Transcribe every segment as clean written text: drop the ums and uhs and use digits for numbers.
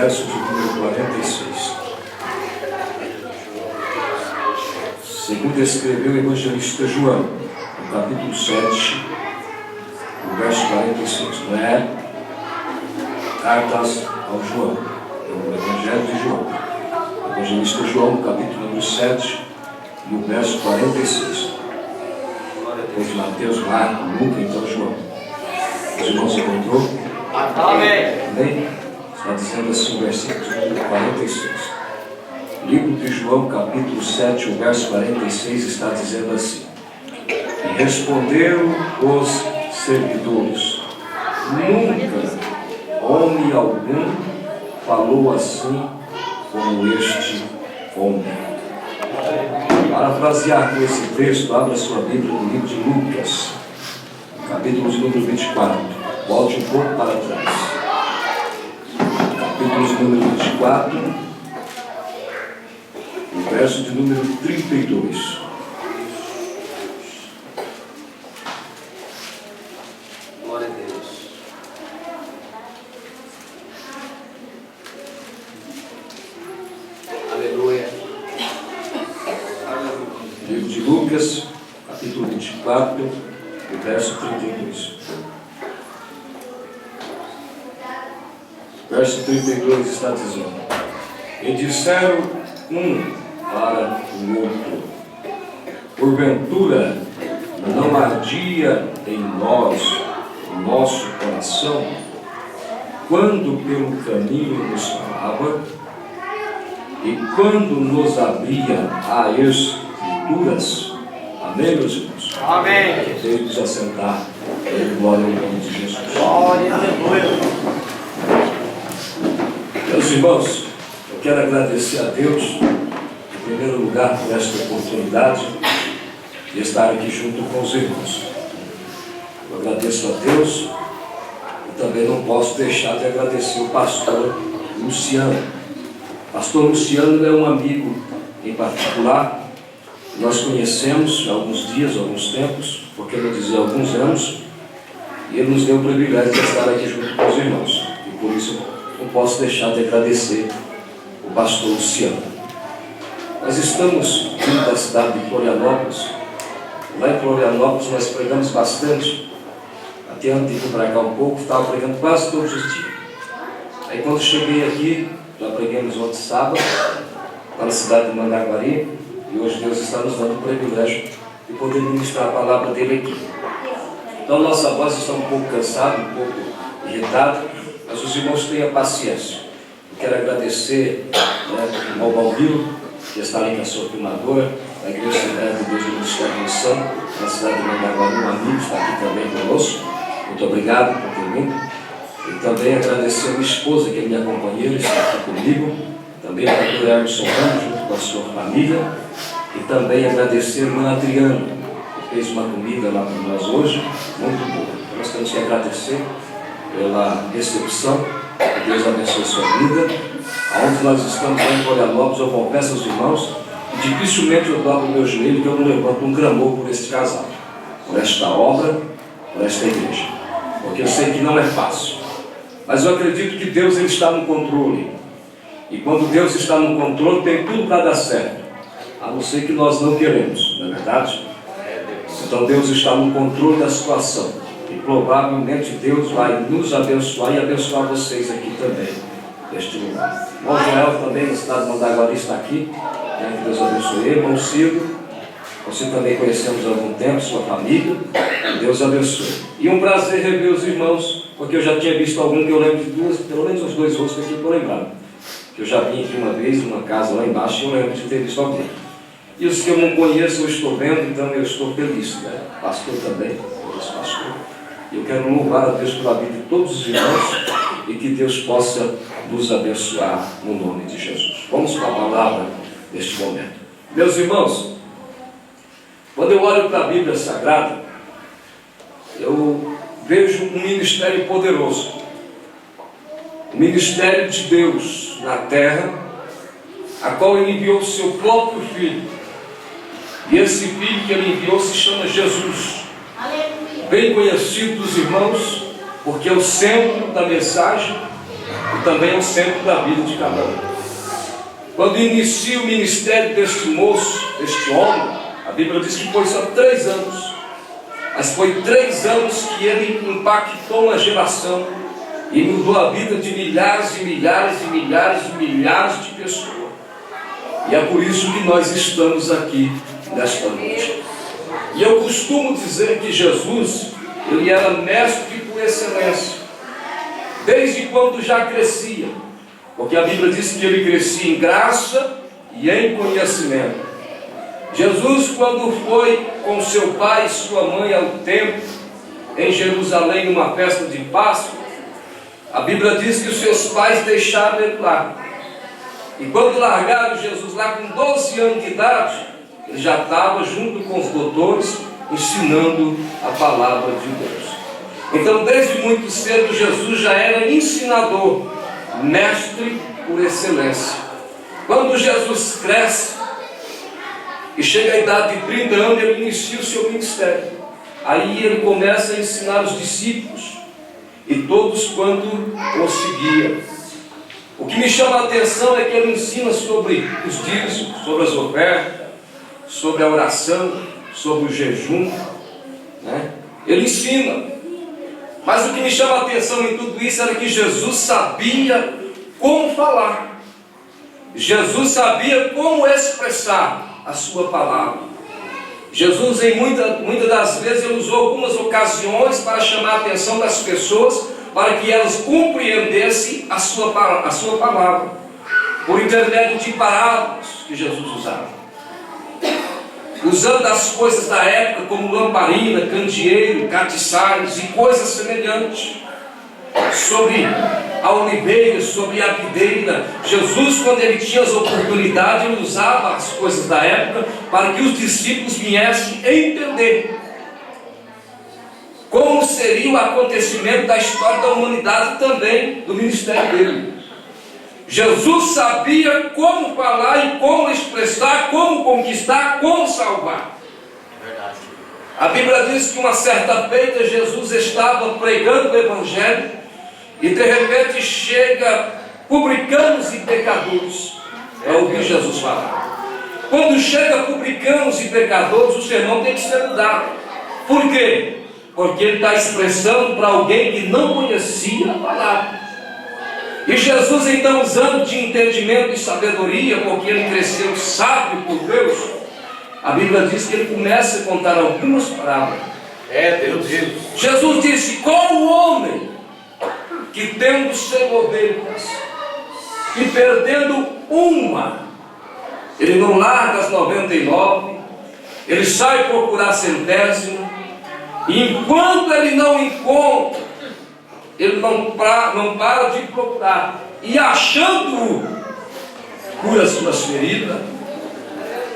verso de número 46. Segundo escreveu o evangelista João, no capítulo 7, no verso 46. Não é cartas ao João, é o evangelho de João. O evangelista João, no capítulo número 7, no verso 46. Depois de Mateus, Marcos, Lucas, então João. Os irmãos encontrou? Amém. Amém? Está dizendo assim o versículo número 46. Livro de João, capítulo 7, o verso 46, está dizendo assim: E responderam os servidores: Nunca homem algum falou assim como este homem. Parafrasear com esse texto, abra sua Bíblia no livro de Lucas, capítulo de número 24. Volte um pouco para trás. Capítulo de número 24. O verso de número 32. Glória a Deus. Aleluia. Livro de Lucas, capítulo 24, o verso 32. Verso 32 está dizendo: E disseram um para o outro: Porventura não ardia em nós o nosso coração quando pelo caminho nos falava e quando nos abria as Escrituras? Amém, meus irmãos? Amém. Podemos assentar. Glória ao nome de Jesus. Glória, aleluia. Meus irmãos, eu quero agradecer a Deus, em primeiro lugar, por esta oportunidade de estar aqui junto com os irmãos. Eu agradeço a Deus e também não posso deixar de agradecer o pastor Luciano. Pastor Luciano é um amigo em particular. Nós conhecemos há alguns dias, alguns tempos, por que não dizer alguns anos, e ele nos deu o privilégio de estar aqui junto com os irmãos. E por isso não posso deixar de agradecer o pastor Luciano. Nós estamos vindo da cidade de Florianópolis. Lá em Florianópolis nós pregamos bastante. Até antes de vir para cá um pouco, estava pregando quase todos os dias. Aí quando cheguei aqui, já pregamos ontem sábado, para a cidade de Mandaguari, e hoje Deus está nos dando o privilégio de poder ministrar a palavra dele aqui. Então nossa voz está um pouco cansada, um pouco irritada, mas os irmãos tenham paciência. Eu quero agradecer ao irmão Balbino, que está ali com a sua primadora, da Igreja Assembleia de Deus do Ministério de Missão, na cidade de Mandaguari, um amigo está aqui também conosco. Muito obrigado por ter vindo. E também agradecer a minha esposa, que é minha companheira, está aqui comigo. Também a pastor Emerson Ramos, junto com a sua família. E também agradecer a irmã Adriana, que fez uma comida lá para nós hoje, muito boa. Então, nós temos que agradecer pela recepção. Que Deus abençoe sua vida. Aonde nós estamos lá em Florianópolis, eu confesso aos irmãos, e dificilmente eu dobro o meu joelho, que eu não levanto um clamor por este casal, por esta obra, por esta igreja. Porque eu sei que não é fácil. Mas eu acredito que Deus ele está no controle. E quando Deus está no controle, tem tudo para dar certo. A não ser que nós não queremos, não é verdade? Então Deus está no controle da situação. E provavelmente Deus vai nos abençoar e abençoar vocês aqui também, neste lugar. O irmão Joel também, na cidade de Mandaguari, está aqui. Que Deus abençoe ele. Irmão Ciro, você também conhecemos há algum tempo, sua família. Deus abençoe. E um prazer rever os irmãos, porque eu já tinha visto algum que eu lembro de duas, pelo menos uns dois rostos aqui que eu lembrava. Que eu já vim aqui uma vez, numa casa lá embaixo, e eu lembro de ter visto alguém. E os que eu não conheço, eu estou vendo, então eu estou feliz, né? Pastor também, pastor. E eu quero louvar a Deus pela vida de todos os irmãos e que Deus possa nos abençoar no nome de Jesus. Vamos para a palavra neste momento. Meus irmãos, quando eu olho para a Bíblia Sagrada, eu vejo um ministério poderoso. O ministério de Deus na terra, a qual Ele enviou o seu próprio Filho. E esse Filho que Ele enviou se chama Jesus. Bem conhecido dos irmãos, porque é o centro da mensagem, e também é o centro da vida de cada um. Quando inicia o ministério deste moço, deste homem, a Bíblia diz que foi só 3 anos, mas foi 3 anos que ele impactou uma geração e mudou a vida de milhares e milhares e milhares e milhares de pessoas. E é por isso que nós estamos aqui nesta noite. E eu costumo dizer que Jesus, ele era mestre por excelência, desde quando já crescia, porque a Bíblia diz que ele crescia em graça e em conhecimento. Jesus, quando foi com seu pai e sua mãe ao templo, em Jerusalém, numa festa de Páscoa, a Bíblia diz que os seus pais deixaram ele lá. E quando largaram Jesus lá com 12 anos de idade, ele já estava junto com os doutores, ensinando a palavra de Deus. Então, desde muito cedo, Jesus já era ensinador, mestre por excelência. Quando Jesus cresce e chega à idade de 30 anos, ele inicia o seu ministério. Aí ele começa a ensinar os discípulos e todos quanto o seguiam. O que me chama a atenção é que ele ensina sobre os dízimos, sobre as ofertas, sobre a oração, sobre o jejum, né? Ele ensina. Mas o que me chama a atenção em tudo isso era que Jesus sabia como falar. Jesus sabia como expressar a sua palavra. Jesus, em muitas das vezes, ele usou algumas ocasiões para chamar a atenção das pessoas, para que elas compreendessem a sua palavra, por intermédio de parábolas que Jesus usava, usando as coisas da época, como lamparina, candeeiro, catiçais e coisas semelhantes, sobre a oliveira, sobre a videira. Jesus, quando ele tinha as oportunidades, ele usava as coisas da época para que os discípulos viessem entender como seria o acontecimento da história da humanidade e também do ministério dele. Jesus sabia como falar e como expressar, como conquistar, como salvar. Verdade. A Bíblia diz que uma certa feita Jesus estava pregando o Evangelho e de repente chega publicanos e pecadores para ouvir Jesus falar. Quando chega publicanos e pecadores, o sermão tem que ser mudado. Por quê? Porque ele está expressando para alguém que não conhecia a palavra. E Jesus, então, usando de entendimento e sabedoria, porque ele cresceu sábio por Deus, a Bíblia diz que ele começa a contar algumas parábolas. Deus. Jesus disse: qual o homem que tendo 100 ovelhas e perdendo uma, ele não larga as 99, ele sai procurar a centésima, e enquanto ele não encontra, ele não para de procurar, e achando-o, cura as suas feridas,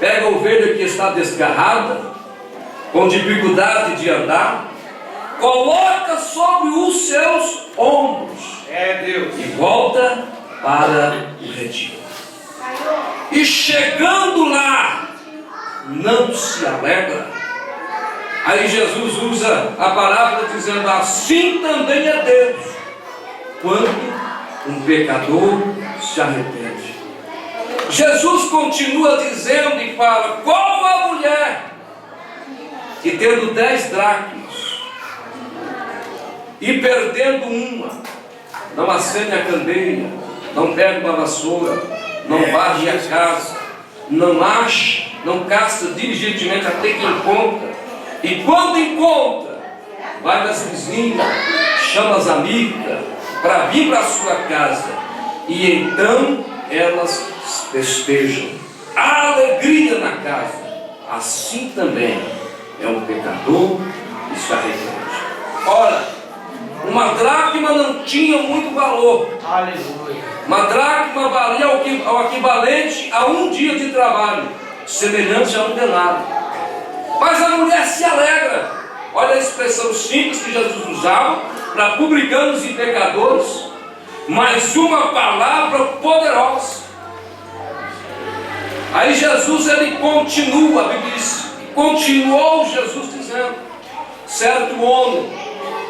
pega a ovelha que está desgarrada, com dificuldade de andar, coloca sobre os seus ombros, Deus. e volta para o retiro. E chegando lá, não se alegra. Aí Jesus usa a palavra dizendo: assim também é Deus, quando um pecador se arrepende. Jesus continua dizendo e fala: qual a mulher que tendo 10 dracmas e perdendo uma, não acende a candeia, não pega uma vassoura, não varre a casa, não acha, não caça diligentemente até que encontra, e quando encontra, vai nas vizinhas, chama as amigas para vir para a sua casa, e então elas festejam, há alegria na casa. Assim também é um pecador que se arrepende. Ora, uma dracma não tinha muito valor. Aleluia. Uma dracma valia ao equivalente a 1 dia de trabalho, semelhante a um denário. Mas a mulher se alegra. Olha a expressão simples que Jesus usava para publicanos e pecadores, mas uma palavra poderosa. Aí Jesus, ele continua, a Bíblia diz, continuou Jesus dizendo: certo homem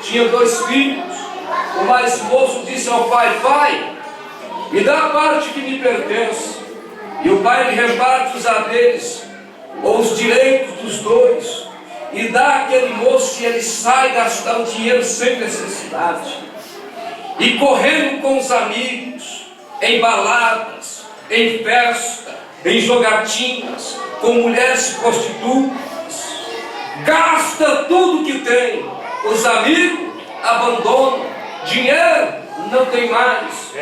tinha 2 filhos. O mais moço disse ao pai: pai, me dá a parte que me pertence. E o pai lhe reparte os haveres, ou os direitos dos dois, e dá àquele moço e ele sai gastar o dinheiro sem necessidade. E correndo com os amigos, em baladas, em festa, em jogatinas, com mulheres prostitutas, gasta tudo que tem. Os amigos abandonam, dinheiro não tem mais.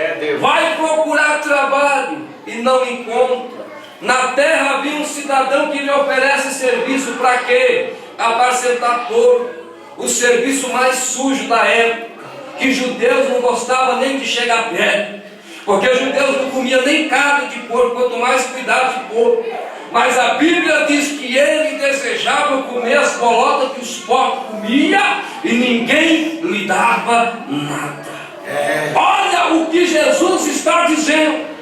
Vai procurar trabalho e não encontra. Na terra havia um cidadão que lhe oferece serviço para quê? Apacentar porco, o serviço mais sujo da época, que judeus não gostavam nem de chegar perto, porque os judeus não comiam nem carne de porco, quanto mais cuidar de porco. Mas a Bíblia diz que ele desejava comer as bolotas que os porcos comiam e ninguém lhe dava nada. Olha o que Jesus está dizendo.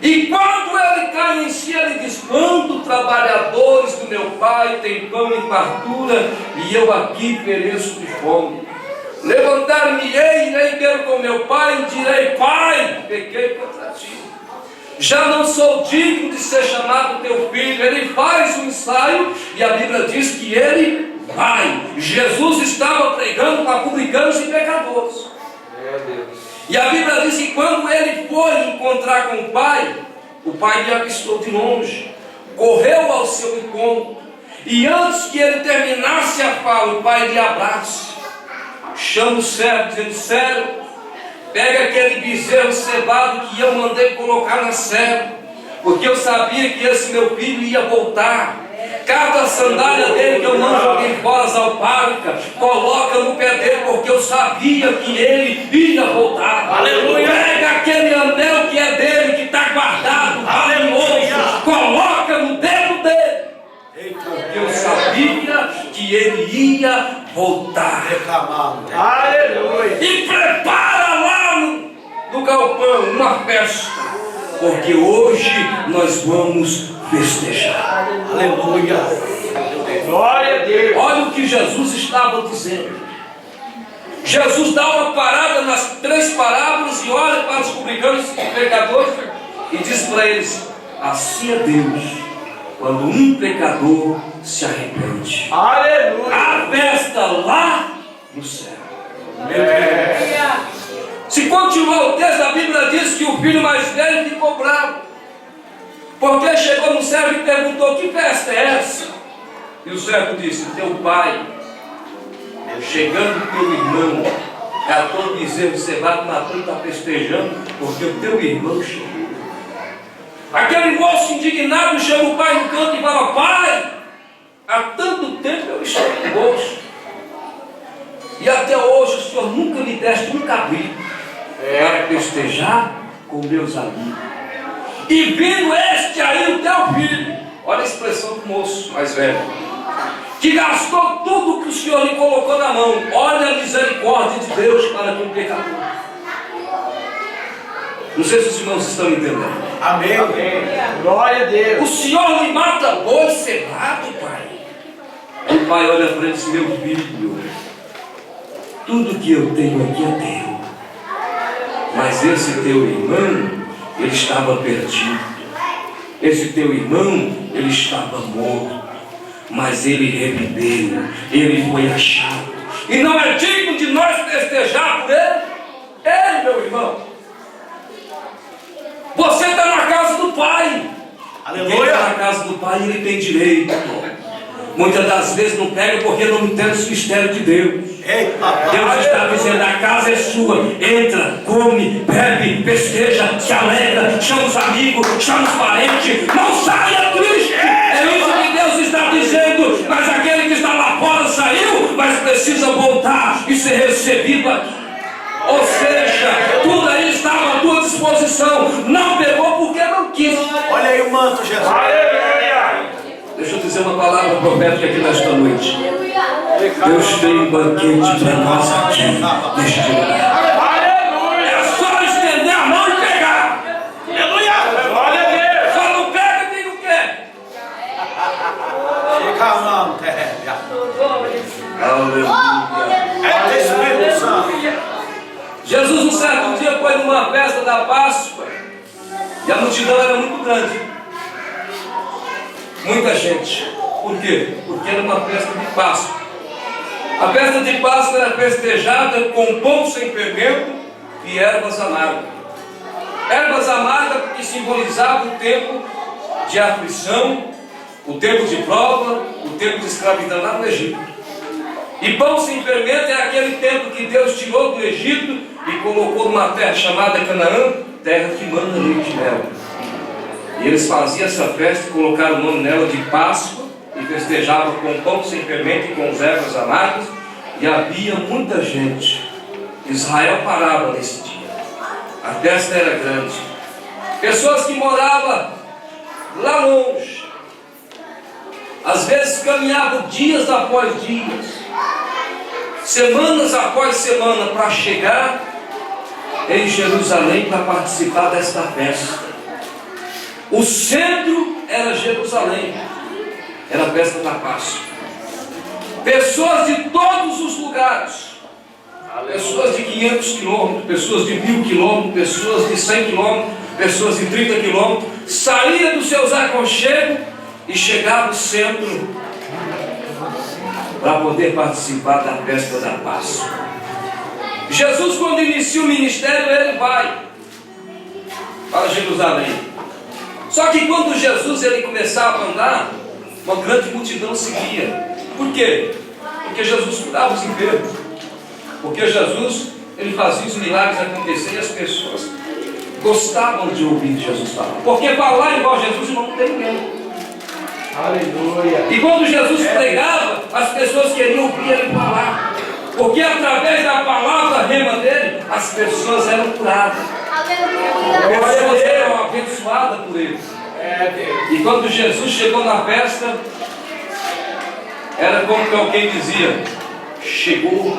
E quando ele cai em si, ele diz: quando trabalhadores do meu pai têm pão em fartura e eu aqui pereço de fome, levantar-me-ei, irei ter com meu pai e direi: pai, pequei contra ti, já não sou digno de ser chamado teu filho. Ele faz um ensaio e a Bíblia diz que ele vai. Jesus estava pregando para publicanos e pecadores. E a Bíblia diz que quando ele foi encontrar com o pai lhe avistou de longe, correu ao seu encontro, e antes que ele terminasse a fala, o pai lhe abraça, chama o servo, dizendo: servo, pega aquele bezerro cevado que eu mandei colocar na serva, porque eu sabia que esse meu filho ia voltar. Cata a sandália dele que eu não joguei fora as alpacas, coloca no pé dele, porque eu sabia que ele ia voltar. Aleluia! Pega aquele anel que é dele, que está guardado, valioso, coloca no dedo dele, porque eu sabia que ele ia voltar. Aleluia! E prepara lá no galpão uma festa, porque hoje nós vamos festejar. Aleluia! Glória a Deus! Olha o que Jesus estava dizendo. Jesus dá uma parada nas 3 parábolas e olha para os publicanos e pecadores e diz para eles: assim é Deus quando um pecador se arrepende. Aleluia! A festa lá no céu. Se continuar o texto, a Bíblia diz que o filho mais velho ficou bravo, porque chegou no servo e perguntou: que festa é essa? E o servo disse: teu pai, chegando teu irmão, catou o bezerro cevado, matou e está festejando, porque o teu irmão chegou. Aquele moço indignado chama o pai no canto e fala: pai, há tanto tempo eu estou em gosto, e até hoje o senhor nunca me deste um cabrito para festejar com meus amigos. E vindo este aí, o teu filho, olha a expressão do moço mais velho, que gastou tudo que o Senhor lhe colocou na mão. Olha a misericórdia de Deus para com o pecador. Não sei se os irmãos estão entendendo. Amém. Amém. Glória a Deus. O Senhor lhe mata boi cevado, pai. O pai olha para ele e diz: meu filho, tudo que eu tenho aqui é teu, mas esse teu irmão, ele estava perdido. Esse teu irmão, ele estava morto, mas ele reviveu, ele foi achado, e não é digno de nós festejar por ele. Ele, meu irmão, você está na casa do Pai. Aleluia. Quem está na casa do Pai, ele tem direito. Muitas das vezes não pega porque não entende o mistério de Deus. Deus está dizendo: a casa é sua, entra, come, bebe, festeja, se alegra, chama os amigos, chama os parentes, não saia triste. É isso que Deus está dizendo. Mas aquele que está lá fora saiu, mas precisa voltar e ser recebido aqui. Ou seja, tudo aí estava à tua disposição, não pegou porque não quis. Olha aí o manto, Jesus. Aleluia! Deixa eu dizer uma palavra profética aqui nesta noite. Deus tem um banquete para nós aqui neste lugar. Aleluia! É só estender a mão e pegar. Aleluia! Glória a Deus! Só não pega quem não quer. Chega a mão, terra. Aleluia! É Espírito Santo. Jesus, um certo dia, foi numa festa da Páscoa e a multidão era muito grande. Muita gente. Por quê? Porque era uma festa de Páscoa. A festa de Páscoa era festejada com pão sem fermento e ervas amargas. Ervas amargas porque simbolizavam o tempo de aflição, o tempo de prova, o tempo de escravidão lá no Egito. E pão sem fermento é aquele tempo que Deus tirou do Egito e colocou numa terra chamada Canaã, terra que manda leite e mel. E eles faziam essa festa e colocaram o nome nela de Páscoa e festejavam com pão sem fermento e com as ervas amargas. E havia muita gente. Israel parava nesse dia. A festa era grande. Pessoas que moravam lá longe, às vezes caminhavam dias após dias, semanas após semana, para chegar em Jerusalém para participar desta festa. O centro era Jerusalém, era a festa da Páscoa. Pessoas de todos os lugares, pessoas de 500 quilômetros, pessoas de 1000 quilômetros, pessoas de 100 quilômetros, pessoas de 30 quilômetros, saíam dos seus aconchegos e chegavam no centro para poder participar da festa da Páscoa. Jesus, quando inicia o ministério, ele vai para Jerusalém. Só que quando Jesus ele começava a andar, uma grande multidão seguia. Por quê? Porque Jesus curava os enfermos. Porque Jesus ele fazia os milagres acontecer e as pessoas gostavam de ouvir Jesus falar. Porque falar igual Jesus não tem ninguém. Aleluia. E quando Jesus pregava, as pessoas queriam ouvir ele falar. Porque através da palavra rema dele, as pessoas eram curadas. As pessoas eram abençoadas por ele. E quando Jesus chegou na festa, era como que alguém dizia: chegou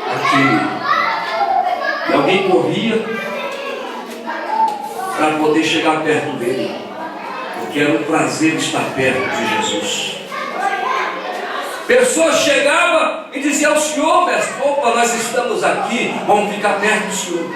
aquele. E alguém corria para poder chegar perto dele, porque era um prazer estar perto de Jesus. Pessoas chegavam e diziam ao Senhor: mestre, opa, nós estamos aqui, vamos ficar perto do Senhor.